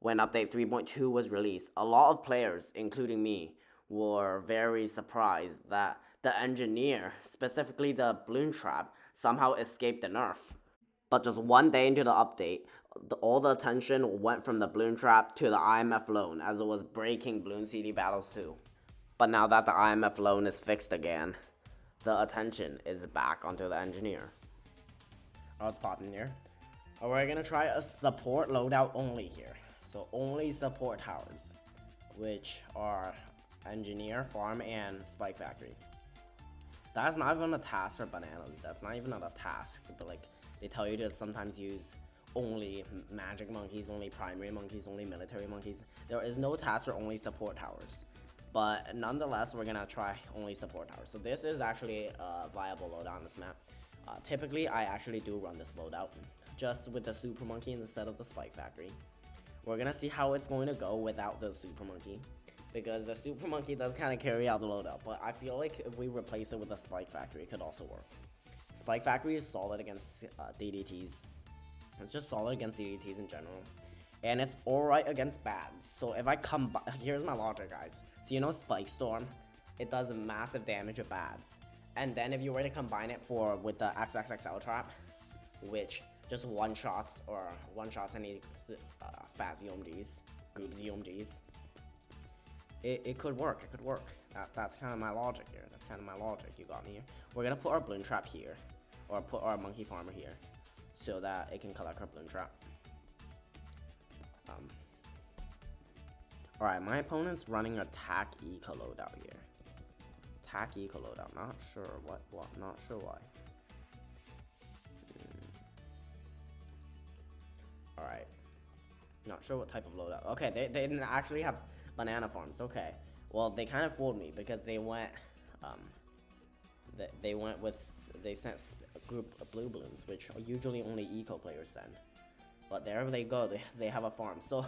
when update 3.2 was released, a lot of players, including me, were very surprised that the engineer, specifically the Bloon trap, somehow escaped the nerf. But just one day into the update, all the attention went from the Bloon trap to the IMF loan as it was breaking Bloon CD battles too. But now that the IMF loan is fixed again, the attention is back onto the engineer. Oh, it's popping here. We're gonna try a support loadout only here. So only support towers, which are engineer, farm, and spike factory. That's not even a task for bananas. That's not even a task. But like they tell you to sometimes use only magic monkeys, only primary monkeys, only military monkeys. There is no task for only support towers. But nonetheless, we're gonna try only support towers. So this is actually a viable loadout on this map. Typically, I actually do run this loadout just with the super monkey instead of the spike factory. We're gonna see how it's going to go without the super monkey, because the super monkey does kind of carry out the loadout, but I feel like if we replace it with a spike factory, it could also work. Spike factory is solid against DDTs. It's just solid against DDTs in general, and it's alright against bads. So if I combine, here's my logic, guys. So you know Spike Storm, it does massive damage to bads, and then if you were to combine it with the XXXL trap, which just one-shots any fast ZOMGs, group ZOMGs, it could work. It could work. That's kind of my logic here. That's kind of my logic. You got me here. We're gonna put our Bloon trap here, or put our monkey farmer here, so that it can collect our Bloon trap. Alright, my opponent's running a tack eco loadout here. Tack eco loadout. Not sure what. Not sure why. Alright. Not sure what type of loadout. Okay, they didn't actually have banana farms. Okay. Well, they kind of fooled me because they went they sent a group of blue balloons, which usually only eco players send. But there they go. They have a farm. So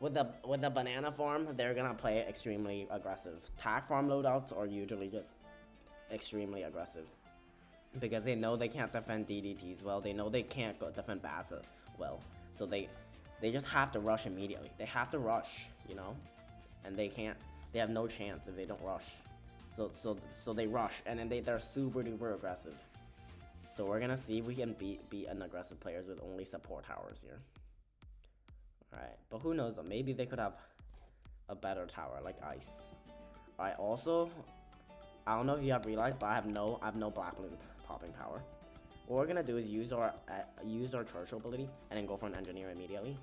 with the banana farm, they're gonna play extremely aggressive. Tack farm loadouts are usually just extremely aggressive because they know they can't defend DDTs well. They know they can't defend bats well. So they just have to rush immediately. They have to rush, you know, and they can't. They have no chance if they don't rush. So they rush, and then they're super duper aggressive. So we're gonna see if we can beat an aggressive players with only support towers here. Alright, but who knows? Maybe they could have a better tower like ice. Alright, also, I don't know if you have realized, but I have no black balloon popping power. What we're gonna do is use our Churchill ability and then go for an engineer immediately.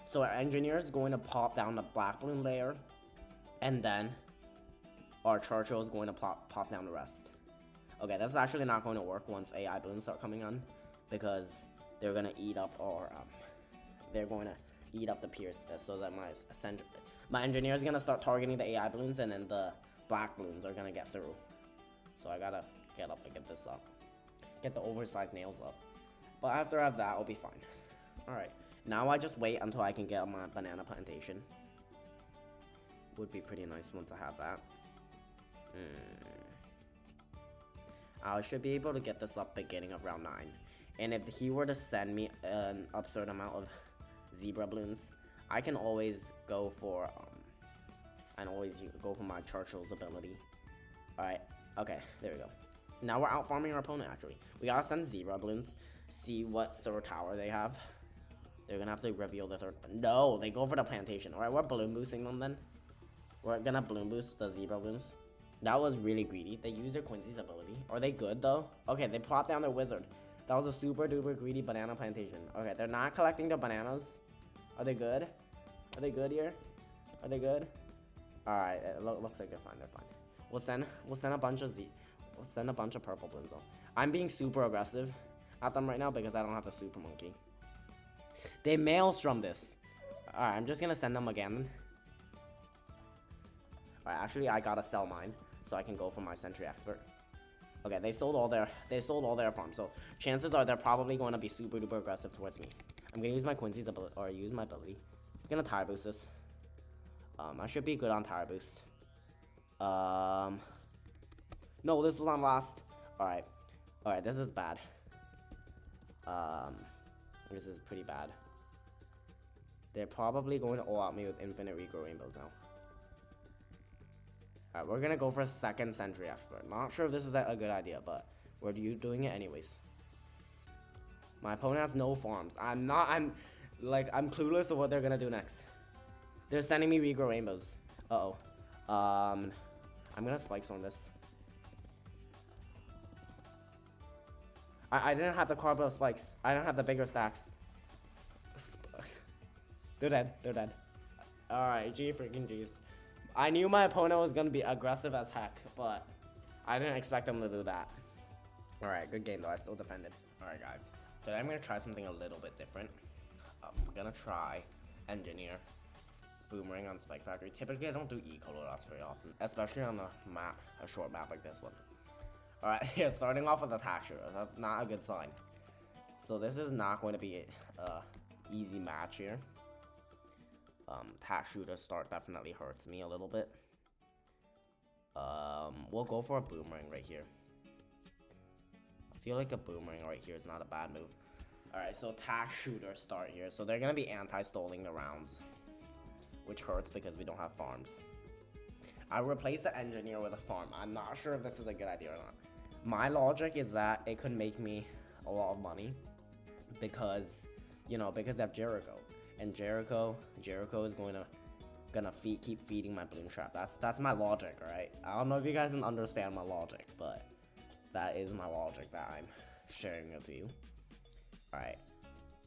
So our engineer is going to pop down the black balloon layer, and then our Churchill is going to pop down the rest. Okay, that's actually not going to work once AI balloons start coming on, because they're gonna eat up our they're going to eat up the Pierce, so that my engineer is gonna start targeting the AI balloons, and then the black balloons are gonna get through. So I gotta get up and get this up, get the oversized nails up. But after I have that, I'll be fine. All right, now I just wait until I can get my banana plantation. Would be pretty nice once I have that. I should be able to get this up beginning of round 9. And if he were to send me an absurd amount of zebra balloons, I can always go for my Churchill's ability. Alright, okay, there we go. Now we're out farming our opponent actually. We gotta send zebra balloons, see what third tower they have. They're gonna have to reveal the third. No, they go for the plantation. Alright, we're balloon boosting them then. We're gonna balloon boost the zebra balloons. That was really greedy. They used their Quincy's ability. Are they good though? Okay, they plopped down their wizard. That was a super duper greedy banana plantation. Okay, they're not collecting the bananas. Are they good? Are they good here? Are they good? Alright, it looks like they're fine. They're fine. We'll send a bunch of purple balloons though. I'm being super aggressive at them right now because I don't have the super monkey. They maelstrom this. Alright, I'm just gonna send them again. Alright, actually I gotta sell mine so I can go for my sentry expert. Okay, they sold all their farms, so chances are they're probably going to be super duper aggressive towards me. I'm gonna use my Quincy's ability, or use my ability. I'm gonna tire boost this. I should be good on tire boost. No, this was on last. Alright, this is bad. This is pretty bad. They're probably going to all out me with infinite regrow rainbows now. Alright, we're gonna go for a second Sentry Expert. Not sure if this is a good idea, but we're doing it anyways. My opponent has no farms. I'm clueless of what they're gonna do next. They're sending me regrow rainbows. Uh-oh. I'm gonna Spike Storm this. I didn't have the Carbo spikes. I don't have the bigger stacks. They're dead. They're dead. Alright, G freaking G's. I knew my opponent was gonna be aggressive as heck, but I didn't expect them to do that. Alright, good game though. I still defended. Alright, guys. Today I'm gonna try something a little bit different. I'm gonna try Engineer. Boomerang on Spike Factory. Typically, I don't do eco loadouts very often, especially on a short map like this one. Alright, yeah, starting off with Attack Shooter. That's not a good sign. So this is not going to be a easy match here. Attack Shooter start definitely hurts me a little bit. We'll go for a Boomerang right here. I feel like a Boomerang right here is not a bad move. Alright, so Attack Shooter start here. So they're going to be anti-stalling the rounds, which hurts because we don't have farms. I replace the Engineer with a farm. I'm not sure if this is a good idea or not. My logic is that it could make me a lot of money because, you know, because I have Jericho. And Jericho is gonna keep feeding my Bloon Trap. That's my logic, right? I don't know if you guys can understand my logic, but that is my logic that I'm sharing with you. Alright,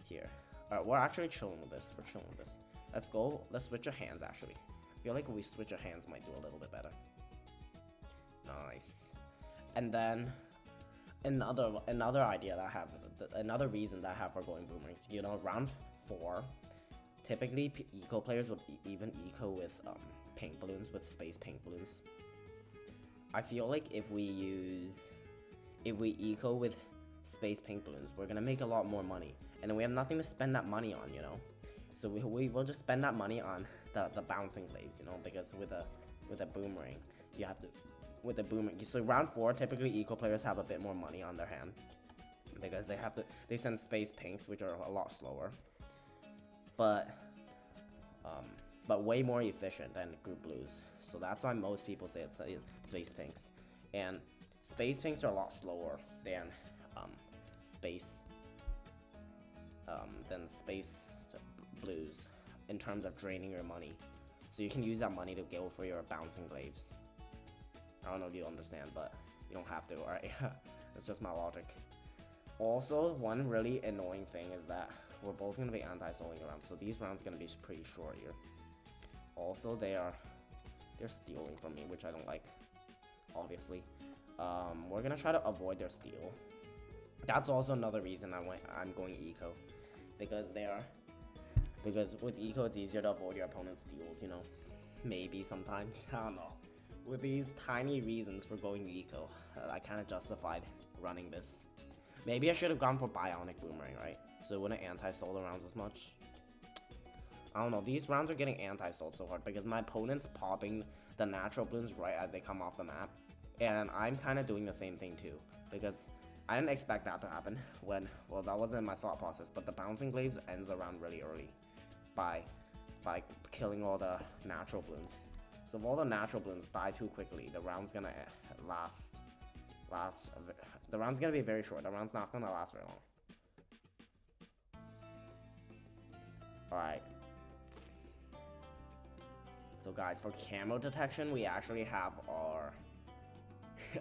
here. Alright, we're actually chilling with this. We're chilling with this. Let's go. Let's switch our hands, actually. I feel like if we switch our hands, might do a little bit better. Nice. And then another idea that I have, another reason that I have for going Boomerangs. You know, round 4, typically eco players would even eco with pink balloons, with space pink balloons. I feel like if we eco with space pink balloons, we're gonna make a lot more money, and we have nothing to spend that money on, you know. So we will just spend that money on the bouncing glaives, you know, because with a Boomerang, you have to, with a Boomerang. So round 4, typically eco players have a bit more money on their hand because they send space pinks, which are a lot slower, but way more efficient than group blues. So that's why most people say it's space pinks, and space pinks are a lot slower than space blues in terms of draining your money. So you can use that money to go for your bouncing glaives. I don't know if you understand, but you don't have to, alright? That's just my logic. Also, one really annoying thing is that we're both going to be anti-stalling rounds, so these rounds are going to be pretty short here. Also, they're stealing from me, which I don't like, obviously. We're going to try to avoid their steal. That's also another reason I'm going eco, because with eco it's easier to avoid your opponent's steals, you know. Maybe sometimes, I don't know. With these tiny reasons for going eco, I kind of justified running this. Maybe I should have gone for Bionic Boomerang, right? So it wouldn't anti-stall the rounds as much. I don't know, these rounds are getting anti-stalled so hard because my opponent's popping the natural balloons right as they come off the map. And I'm kind of doing the same thing too, because I didn't expect that to happen well, that wasn't my thought process, but the bouncing glaives ends around really early by killing all the natural balloons. So if all the natural balloons die too quickly, the round's gonna the round's gonna be very short. The round's not gonna last very long. Alright. So guys, for camo detection, we actually have our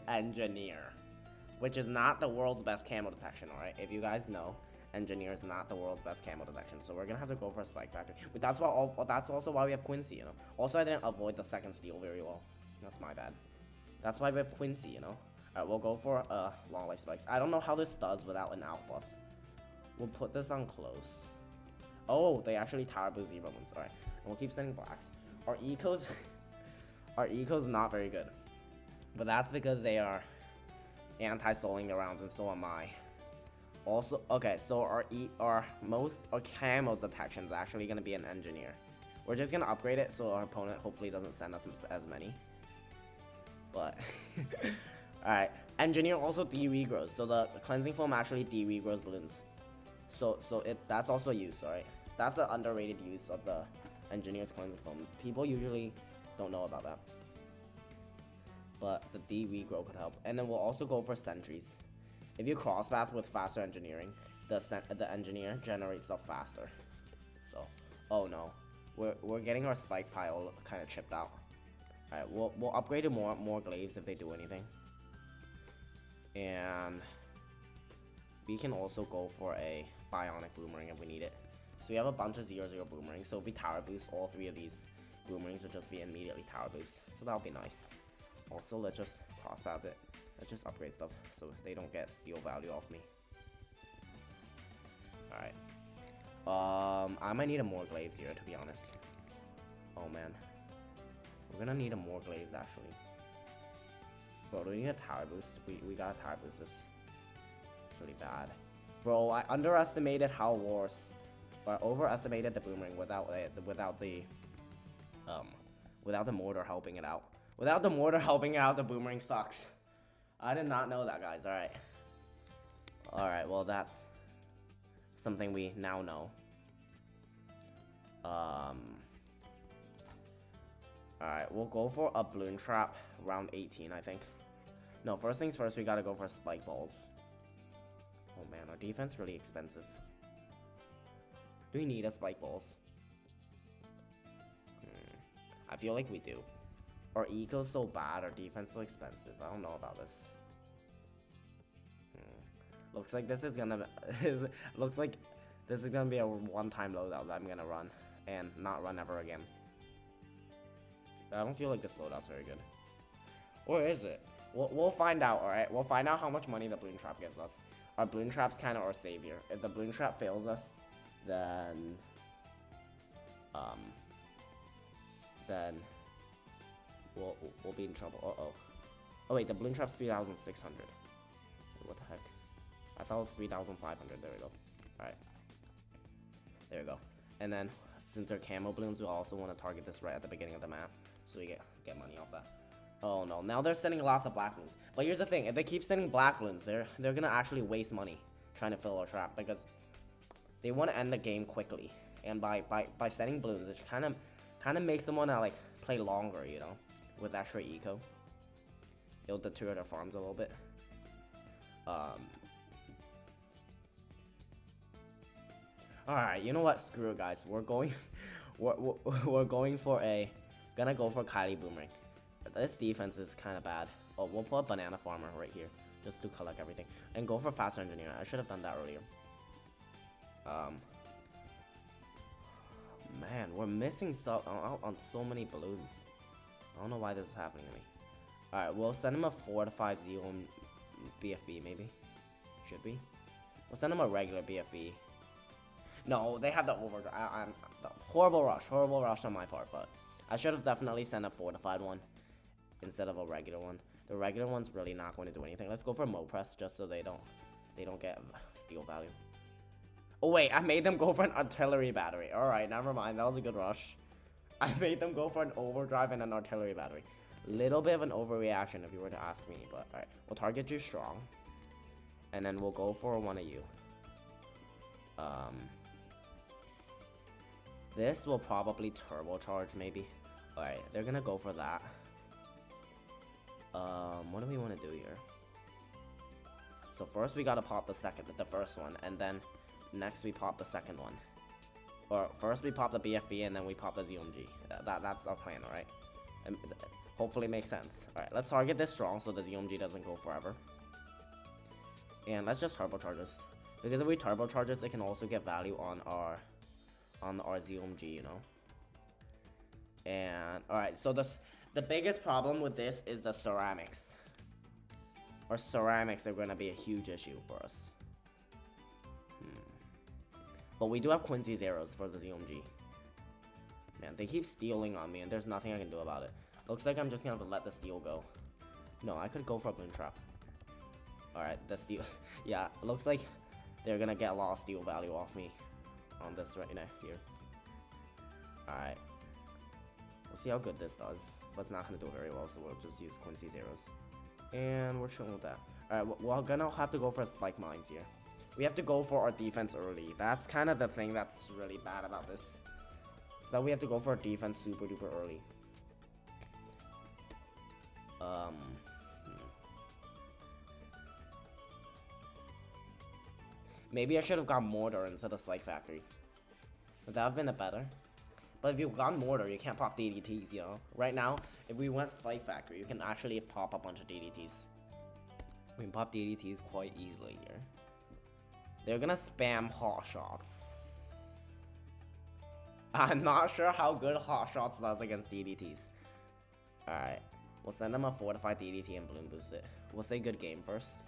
Engineer, which is not the world's best camo detection, alright? If you guys know, Engineer is not the world's best camo detection, so we're gonna have to go for a Spike Factory. But that's also why we have Quincy, you know. Also, I didn't avoid the second steal very well. That's my bad. That's why we have Quincy, you know. Alright, we'll go for long life spikes. I don't know how this does without an Alpha buff. We'll put this on close. Oh, they actually tower boost zero ones. Alright, and we'll keep sending blacks. Our eco's not very good, but that's because they are anti-stalling the rounds, and so am I. Also, okay, so our camo detection is actually gonna be an Engineer. We're just gonna upgrade it so our opponent hopefully doesn't send us as many. But alright, Engineer also de-regrows, so the cleansing foam actually de-regrows balloons. So that's also used, alright. That's an underrated use of the engineer's cleansing foam. People usually don't know about that. But the D regrow could help. And then we'll also go for sentries. If you crosspath with faster engineering, the engineer generates stuff faster. So, oh no, we're getting our spike pile kind of chipped out. All right, we'll upgrade to more glaives if they do anything. And we can also go for a bionic boomerang if we need it. So we have a bunch of 0-0 boomerangs. So if we tower boost, all 3 of these boomerangs will just be immediately tower boost. So that'll be nice. Also, let's just crosspath it. Let's just upgrade stuff so they don't get steal value off me. Alright. I might need a more glaives here, to be honest. Oh man. We're gonna need a more glaives actually. Bro, do we need a tower boost? We gotta tower boost this. It's really bad. Bro, I underestimated how worse. But I overestimated the boomerang without the mortar helping it out. Without the mortar helping it out, the boomerang sucks. I did not know that, guys. Alright. Alright, well that's something we now know. Alright, we'll go for a balloon trap round 18, I think. No, first things first, we gotta go for spike balls. Oh man, our defense really expensive. Do we need a spike balls? I feel like we do. Our eco's so bad, our defense so expensive. I don't know about this. Looks like this is gonna looks like this is gonna be a one-time loadout that I'm gonna run and not run ever again. I don't feel like this loadout's very good. Or is it? We'll find out, alright? We'll find out how much money the balloon trap gives us. Our balloon trap's kind of our savior. If the balloon trap fails us, then we'll be in trouble. Oh wait, the balloon trap's 3,600. What the heck? I thought it was 3,500. There we go. Alright. There we go. And then since they're camo balloons, we also want to target this right at the beginning of the map, so we get money off that. Oh no, now they're sending lots of black balloons. But here's the thing, if they keep sending black balloons, they're gonna actually waste money trying to fill our trap, because they want to end the game quickly. And by sending balloons, it kind of makes them want to like play longer, you know, with extra eco. It'll deter their farms a little bit. Alright, you know what? Screw it, guys. We're going for gonna go for Kylie Boomerang. This defense is kind of bad. Oh, we'll put a banana farmer right here just to collect everything and go for faster engineer. I should have done that earlier. Man, we're missing on so many balloons. I don't know why this is happening to me. Alright, we'll send him a 4-5 Zeon BFB maybe. Should we? We'll send him a regular BFB. No, they have the overdrive. Horrible rush on my part, but I should have definitely sent a fortified one instead of a regular one. The regular one's really not going to do anything. Let's go for Mo Press just so they don't get steal value. Oh wait, I made them go for an artillery battery. Alright, never mind. That was a good rush. I made them go for an overdrive and an artillery battery. Little bit of an overreaction if you were to ask me, but alright. We'll target you strong. And then we'll go for one of you. This will probably turbocharge maybe. Alright, they're gonna go for that. What do we want to do here? So first we gotta pop the first one, and then next we pop the second one. Or first we pop the BFB and then we pop the ZMG. That's our plan, alright? And hopefully it makes sense. Alright, let's target this strong so the ZMG doesn't go forever. And let's just turbocharge this. Because if we turbocharge this, it can also get value on our ZMG, you know? And alright, so the biggest problem with this is the ceramics. Our ceramics are gonna be a huge issue for us. But we do have Quincy's arrows for the ZMG. Man, they keep stealing on me and there's nothing I can do about it. Looks like I'm just gonna have to let the steal go. No, I could go for a balloon trap. Alright, the steal. Yeah, it looks like they're gonna get a lot of steal value off me on this right now here. Alright. We'll see how good this does. But it's not gonna do very well, so we'll just use Quincy's arrows. And we're chilling with that. Alright, we're gonna have to go for spike mines here. We have to go for our defense early. That's kind of the thing that's really bad about this. So we have to go for our defense super duper early. Maybe I should have gone Mortar instead of Spike Factory. Would that have been a better? But if you've gone Mortar, you can't pop DDTs, you know? Right now, if we went Spike Factory, you can actually pop a bunch of DDTs. We can pop DDTs quite easily here. They're gonna spam Hot Shots. I'm not sure how good Hot Shots does against DDTs. Alright, we'll send them a Fortified DDT and Bloon Boost it. We'll say good game first.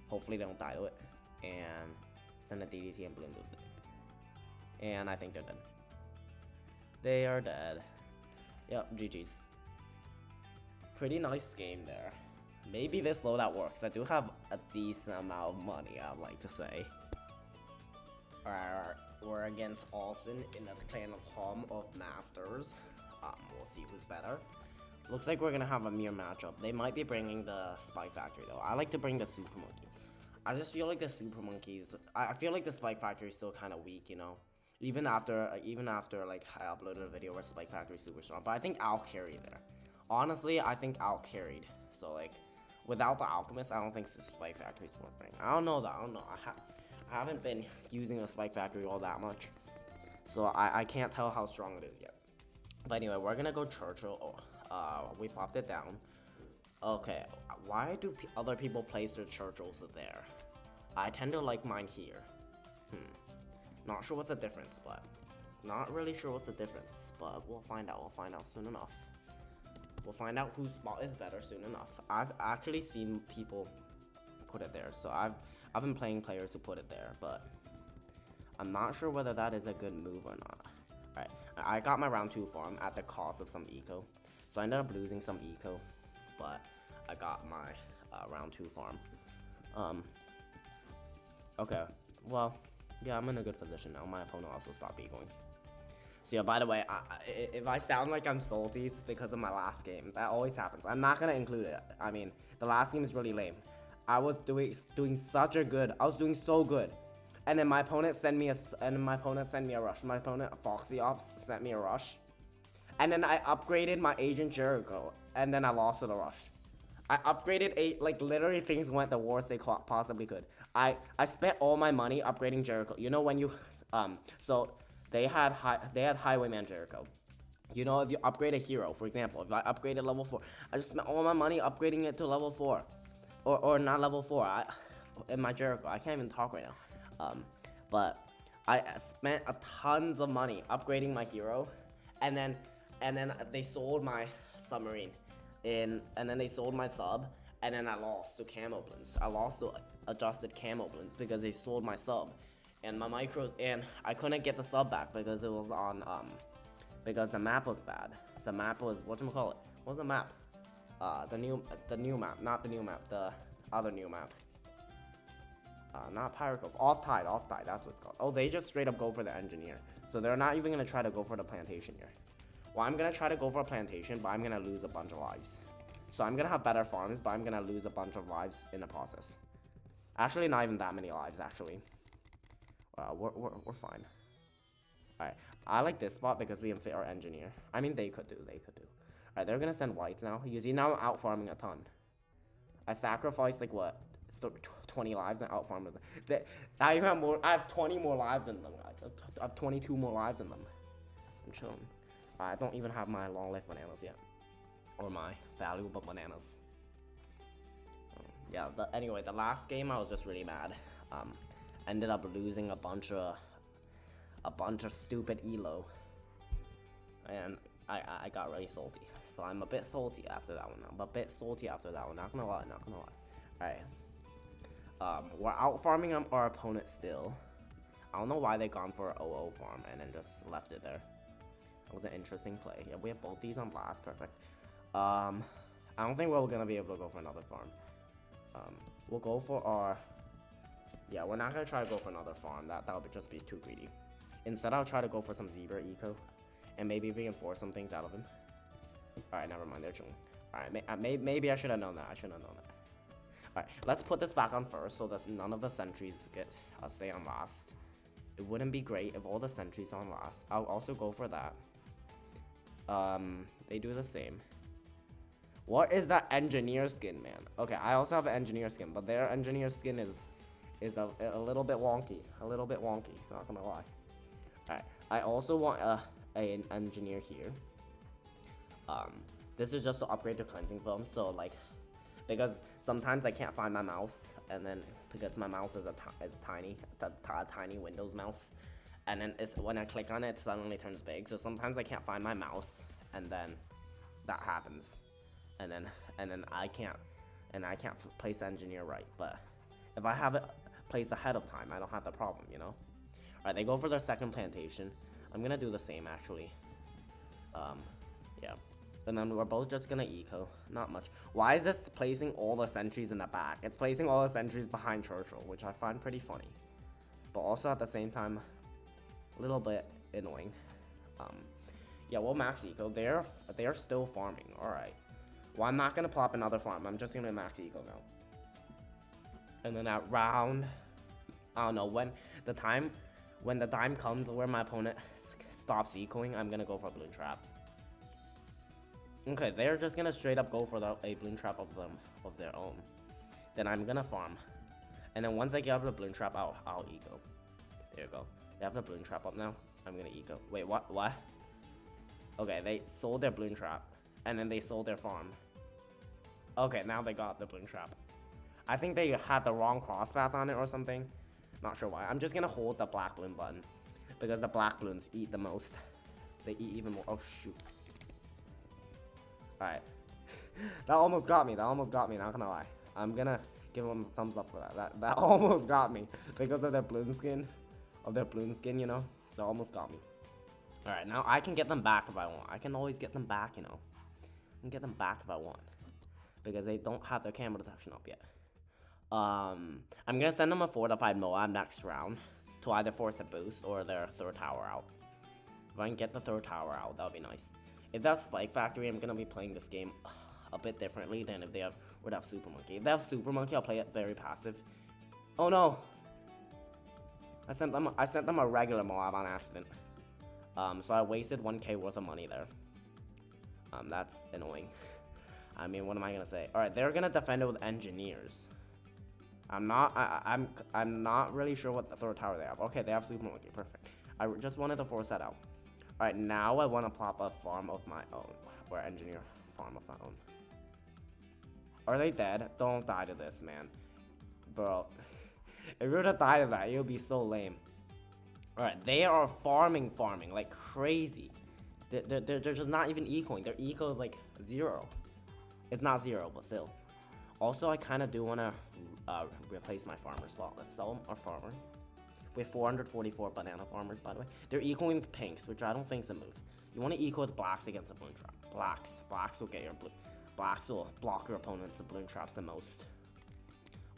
Hopefully they don't die to it. And send a DDT and Bloon Boost it. And I think they're dead. They are dead. Yep, GG's. Pretty nice game there. Maybe this loadout works. I do have a decent amount of money, I'd like to say. Alright, we're against Austin in the clan of Home of Masters. We'll see who's better. Looks like we're gonna have a mirror matchup. They might be bringing the Spike Factory though. I like to bring the Super Monkey. I just feel like the Super Monkeys. I feel like the Spike Factory is still kind of weak, you know. Even after like I uploaded a video where Spike Factory is super strong, but I think Al carried there. Honestly, I think Al carried. So like, without the Alchemist, I don't think the Spike Factory is worth. I don't know though. I don't know. I haven't been using the Spike Factory all that much, so I can't tell how strong it is yet. But anyway, we're gonna go Churchill. We popped it down. Okay, why do other people place their Churchills there? I tend to like mine here. Not sure what's the difference, but not really sure what's the difference, but we'll find out. We'll find out soon enough. We'll find out whose spot is better soon enough. I've actually seen people put it there, so I've been playing players who put it there, but I'm not sure whether that is a good move or not. Alright, I got my round 2 farm at the cost of some eco, so I ended up losing some eco, but I got my round 2 farm. Okay, well, yeah, I'm in a good position now. My opponent also stopped ecoing. So yeah, by the way, if I sound like I'm salty, it's because of my last game. That always happens. I'm not gonna include it. I mean, the last game is really lame. I was doing so good, and then my opponent sent me a rush. My opponent, Foxy Ops, sent me a rush, and then I upgraded my Agent Jericho, and then I lost to the rush. I upgraded like literally things went the worst they possibly could. I spent all my money upgrading Jericho. You know when you so they had Highwayman Jericho. You know, if you upgrade a hero, for example, if I upgraded level 4, I just spent all my money upgrading it to level 4. Or not level 4. In my Jericho, I can't even talk right now. But I spent tons of money upgrading my hero, and then they sold my submarine, and then they sold my sub, and then I lost to Camo Bloons. I lost to adjusted Camo Bloons because they sold my sub, and my micro, and I couldn't get the sub back because it was on because the map was bad. The map was whatchamacallit. What was the map? The new map, not the new map, the other new map. Not Pirate Cove, Off Tide, that's what it's called. Oh, they just straight up go for the engineer. So they're not even gonna try to go for the plantation here. Well, I'm gonna try to go for a plantation, but I'm gonna lose a bunch of lives. So I'm gonna have better farms, but I'm gonna lose a bunch of lives in the process. Actually, not even that many lives, actually. We're fine. Alright, I like this spot because we can fit our engineer. I mean, they could do. Alright, they're gonna send whites now. You see, now I'm out farming a ton. I sacrificed like what, 20 lives and out farmed them. I have 20 more lives than them, guys. I have 22 more lives than them. I'm chilling. I don't even have my long life bananas yet, or my valuable bananas. Yeah. Anyway, the last game I was just really mad. Ended up losing a bunch of stupid elo, and I got really salty. So I'm a bit salty after that one. Not gonna lie. Alright. We're out farming our opponent still. I don't know why they gone for an OO farm and then just left it there. It was an interesting play. Yeah, we have both these on blast. Perfect. I don't think we're gonna be able to go for another farm. We'll go for our... Yeah, we're not gonna try to go for another farm. That would just be too greedy. Instead, I'll try to go for some zebra eco, and maybe we can force some things out of him. Alright, never mind. They're chilling. Alright, maybe I should have known that. Alright, let's put this back on first so that none of the sentries get stay on last. It wouldn't be great if all the sentries are on last. I'll also go for that. They do the same. What is that engineer skin, man? Okay, I also have an engineer skin, but their engineer skin is a little bit wonky. A little bit wonky, not gonna lie. Alright, I also want an engineer here. This is just to upgrade the cleansing film, so like, because sometimes I can't find my mouse, and then because my mouse is tiny, a tiny Windows mouse, and then when I click on it, it suddenly turns big. So sometimes I can't find my mouse, and then that happens, and then I can't place the engineer right. But if I have it placed ahead of time, I don't have the problem, you know. All right, they go for their second plantation. I'm gonna do the same actually. Yeah. And then we're both just gonna eco, not much. Why is this placing all the sentries in the back? It's placing all the sentries behind Churchill, which I find pretty funny, but also at the same time, a little bit annoying. Yeah, well, max eco. They're still farming. All right. Well, I'm not gonna plop another farm. I'm just gonna max eco now. And then at round, I don't know when the time comes where my opponent stops ecoing, I'm gonna go for a balloon trap. Okay, they're just gonna straight up go for a balloon trap of their own. Then I'm gonna farm, and then once I get up the balloon trap, I'll eco. There you go. They have the balloon trap up now. I'm gonna eco. Wait, what? What? Okay, they sold their balloon trap, and then they sold their farm. Okay, now they got the balloon trap. I think they had the wrong cross path on it or something. Not sure why. I'm just gonna hold the black balloon button because the black balloons eat the most. They eat even more. Oh shoot. Alright. That almost got me. Not gonna lie. I'm gonna give them a thumbs up for that. That almost got me. Because of their balloon skin. You know? That almost got me. Alright, now I can get them back if I want. I can always get them back, you know. I can get them back if I want. Because they don't have their camera detection up yet. I'm gonna send them a fortified Moab next round. To either force a boost or their third tower out. If I can get the third tower out, that would be nice. If that's Spike Factory, I'm gonna be playing this game a bit differently than if they would have Super Monkey. If they have Super Monkey, I'll play it very passive. Oh no! I sent them a regular Moab on accident. So I wasted 1k worth of money there. That's annoying. I mean, what am I gonna say? All right, they're gonna defend it with engineers. I'm not really sure what the third tower they have. Okay, they have Super Monkey. Perfect. I just wanted to force that out. Alright, now I want to plop a farm of my own. Or engineer farm of my own. Are they dead? Don't die to this, man. Bro. If you were to die to that, it would be so lame. Alright, they are farming like crazy. They're just not even ecoing. Their eco is like 0. It's not 0, but still. Also, I kind of do want to replace my farmer spot. Let's sell our farmer. We have 444 banana farmers, by the way. They're ecoing with pinks, which I don't think is a move. You want to eco with blacks against a balloon trap. Blacks will get your blue. Blacks will block your opponent's balloon traps the most.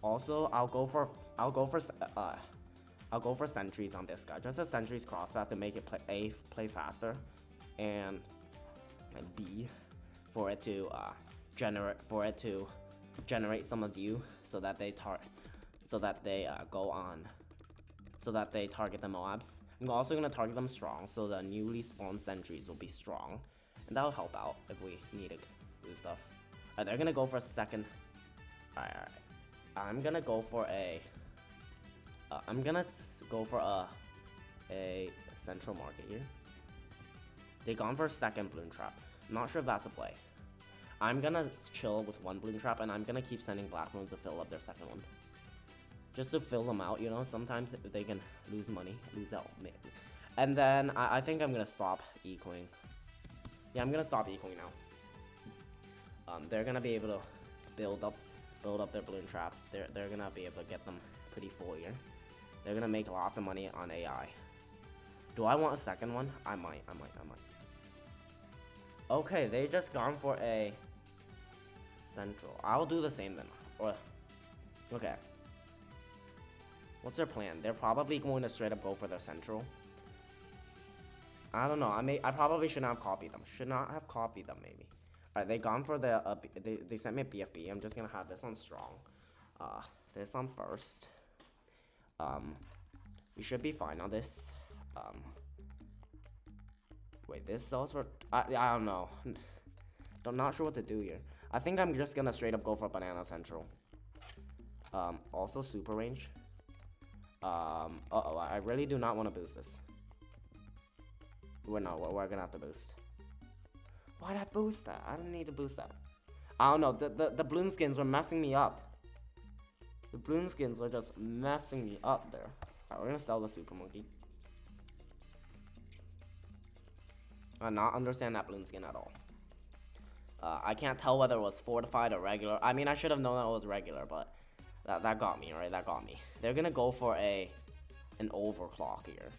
Also, I'll go for sentries on this guy. Just a sentries crosspath to make it play faster, and B for it to generate some of you so that they target the Moabs. I'm also going to target them strong, so the newly spawned sentries will be strong. And that'll help out if we need to do stuff. Alright, they're going to go for a second. Alright. I'm going to go for a central market here. They gone for a second balloon trap. I'm not sure if that's a play. I'm going to chill with one balloon trap, and I'm going to keep sending black balloons to fill up their second one. Just to fill them out, you know, sometimes they can lose out. And then I think I'm gonna stop ecoing. Yeah, I'm gonna stop ecoing now. They're gonna be able to build up their balloon traps. They're gonna be able to get them pretty full here. They're gonna make lots of money on AI. Do I want a second one? I might. Okay, they just gone for a central. I'll do the same then. Okay. What's their plan? They're probably going to straight up go for their central. I don't know. I probably should not have copied them. Maybe. Alright, they gone for the they sent me a BFB. I'm just gonna have this on strong. This on first. We should be fine on this. Wait, this sells for... I don't know. I'm not sure what to do here. I think I'm just gonna straight up go for Banana Central. Also super range. Uh-oh, I really do not want to boost this. We're gonna have to boost. Why'd I boost that? I didn't need to boost that. I don't know, the Bloons skins were messing me up. The Bloons skins were just messing me up there. Alright, we're gonna sell the Super Monkey. I not understand that Bloons skin at all. I can't tell whether it was fortified or regular. I mean, I should have known that it was regular, but that got me, right? That got me. They're gonna go for an overclock here.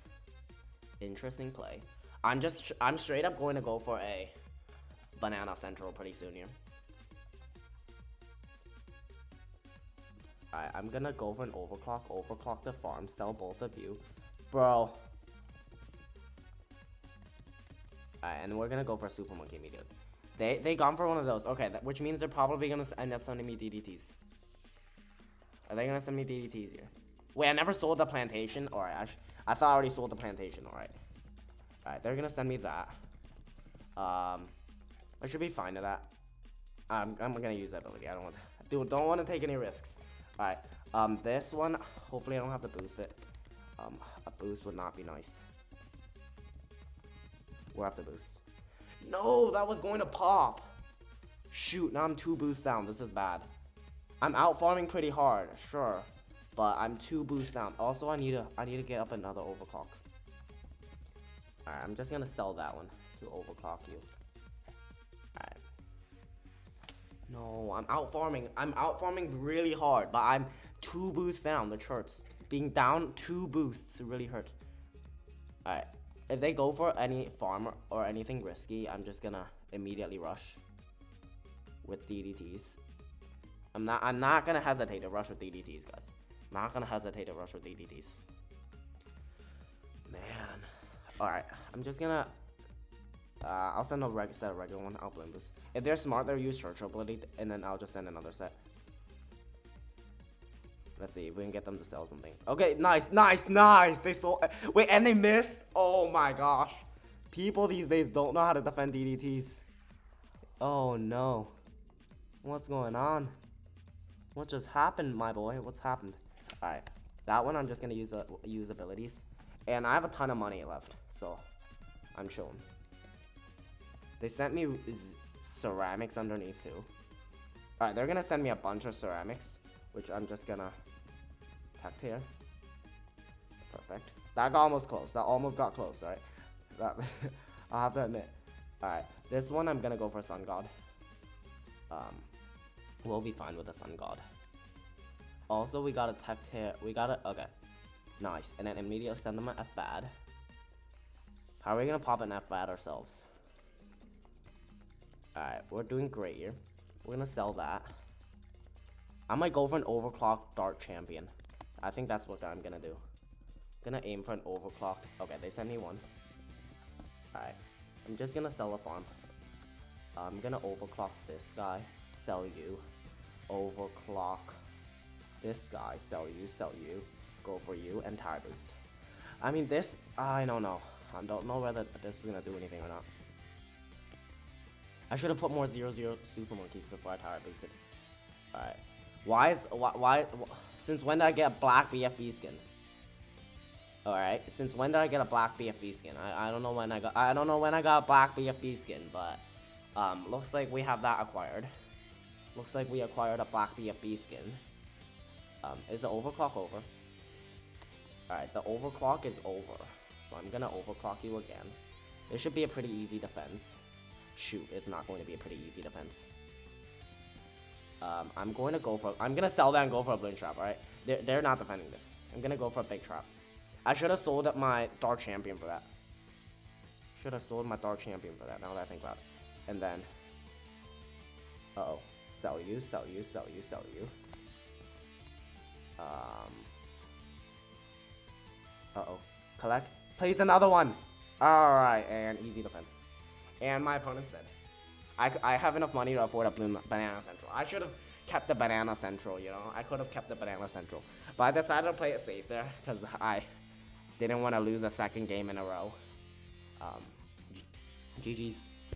Interesting play. I'm straight up going to go for a Banana Central pretty soon here. Alright, I'm gonna go for an overclock the farm, sell both of you. Bro. Alright, and we're gonna go for a Super Monkey immediately. They gone for one of those. Okay, which means they're probably gonna end up sending me DDTs. Are they gonna send me DDTs here? Wait, I never sold the plantation? Alright, I thought I already sold the plantation, alright. Alright, they're gonna send me that. I should be fine to that. I'm gonna use that ability. I don't want to take any risks. Alright, this one, hopefully I don't have to boost it. A boost would not be nice. We'll have to boost. No, that was going to pop. Shoot, now I'm 2 boosts down. This is bad. I'm out farming pretty hard, sure, but I'm 2 boosts down. Also, I need to get up another overclock. Alright, I'm just gonna sell that one to overclock you. Alright. No, I'm out farming. I'm out farming really hard, but I'm 2 boosts down, which hurts. Being down 2 boosts really hurt. Alright. If they go for any farm or anything risky, I'm just gonna immediately rush with DDTs. I'm not gonna hesitate to rush with DDTs, guys. I'm not gonna hesitate to rush with DDTs. Man. Alright, I'm just gonna I'll send a set of regular one. I'll blend this. If they're smart, they'll use Churchill ability, and then I'll just send another set. Let's see if we can get them to sell something. Okay, nice. They sold. Wait, and they missed? Oh my gosh. People these days don't know how to defend DDTs. Oh no. What's going on? What just happened, my boy? What's happened? Alright. That one I'm just gonna use abilities. And I have a ton of money left, so I'm chilling. They sent me ceramics underneath too. Alright, they're gonna send me a bunch of ceramics, which I'm just gonna tuck here. Perfect. That got almost close. That almost got close, right? That I'll have to admit. Alright, this one I'm gonna go for Sun God. We'll be fine with the Sun God. Also, we got a tech here. Okay. Nice. And then immediately send them an F bad. How are we gonna pop an F bad ourselves? Alright, we're doing great here. We're gonna sell that. I might go for an overclock Dart Champion. I think that's what I'm gonna do. Gonna aim for an overclock. Okay, they sent me one. Alright. I'm just gonna sell a farm. I'm gonna overclock this guy. Sell you. Overclock this guy. Sell you. Go for you. And tire boost. I mean, this, I don't know. I don't know whether this is gonna do anything or not. I should have put more 0-0 Super Monkeys before I tire boosted. Alright. Why, since when did I get a black BFB skin? Alright, since when did I get a black BFB skin? I don't know when I got a black BFB skin, but looks like we have that acquired. Looks like we acquired a black BFB skin. Is the overclock over? Alright, the overclock is over. So I'm gonna overclock you again. This should be a pretty easy defense. Shoot, it's not going to be a pretty easy defense. I'm gonna sell that and go for a Bloon trap, alright? They're not defending this. I'm gonna go for a big trap. I should have sold up my Dart Champion for that. Should have sold my Dart Champion for that, now that I think about it. And then... Uh-oh. Sell you. Uh-oh. Collect. Place another one! Alright, and easy defense. And my opponent's dead. I have enough money to afford a Bloon Banana Central. I should have kept the banana central, you know? I could have kept the banana central. But I decided to play it safe there because I didn't want to lose a second game in a row. GG's.